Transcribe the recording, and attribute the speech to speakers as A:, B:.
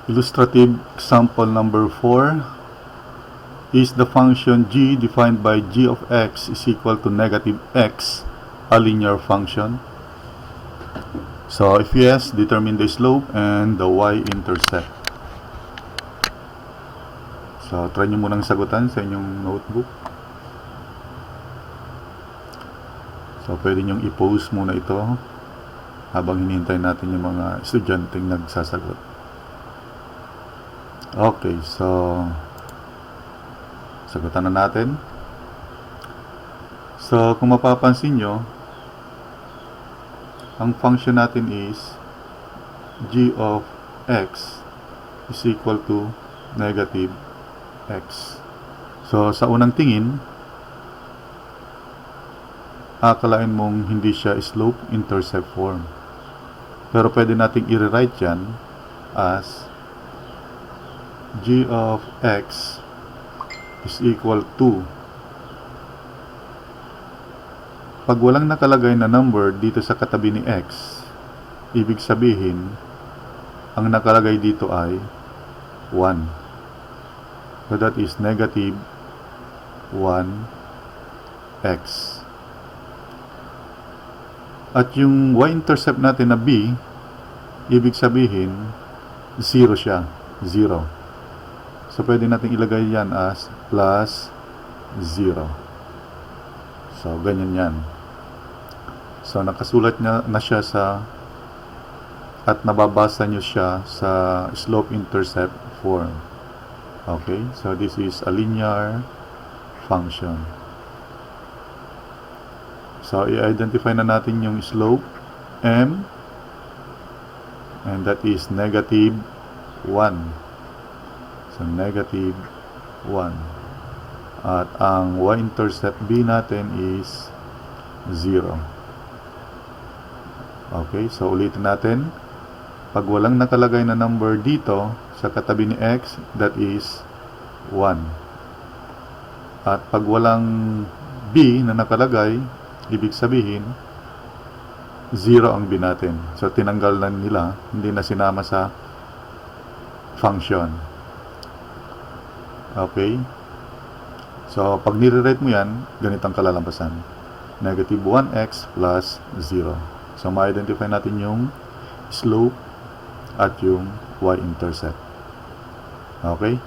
A: Illustrative example number 4 is the function g defined by g of x is equal to negative x, a linear function. So if yes, determine the slope and the y-intercept. So try nyo munang sagutan sa inyong notebook. So pwede nyong i-pause muna ito habang hinihintay natin yung mga estudyanteng nagsasagot. Okay, so sagutan na natin. So kung mapapansin nyo, ang function natin is g of x is equal to negative x. So sa unang tingin, akalain mong hindi siya slope-intercept form. Pero pwede nating i-rewrite yan as g of x is equal to, pag walang nakalagay na number dito sa katabi ni x, ibig sabihin ang nakalagay dito ay 1. So that is negative 1x. At yung y-intercept natin na b, ibig sabihin 0 siya, 0. So pwede natin ilagay yan as plus 0. So ganyan yan. So nakasulat na siya sa, at nababasa nyo siya sa slope-intercept form. Okay, so this is a linear function. So i-identify na natin yung slope m, and that is negative 1. So negative 1. At ang y-intercept b natin is 0. Okay, so ulitin natin. Pag walang nakalagay na number dito sa katabi ni x, that is 1. At pag walang b na nakalagay, ibig sabihin 0 ang b natin. So tinanggal na nila, hindi na sinama sa function. Okay, so pag nire-rate mo yan, ganitong kalalampasan, negative 1x plus 0. So ma-identify natin yung slope at yung y-intercept. Okay.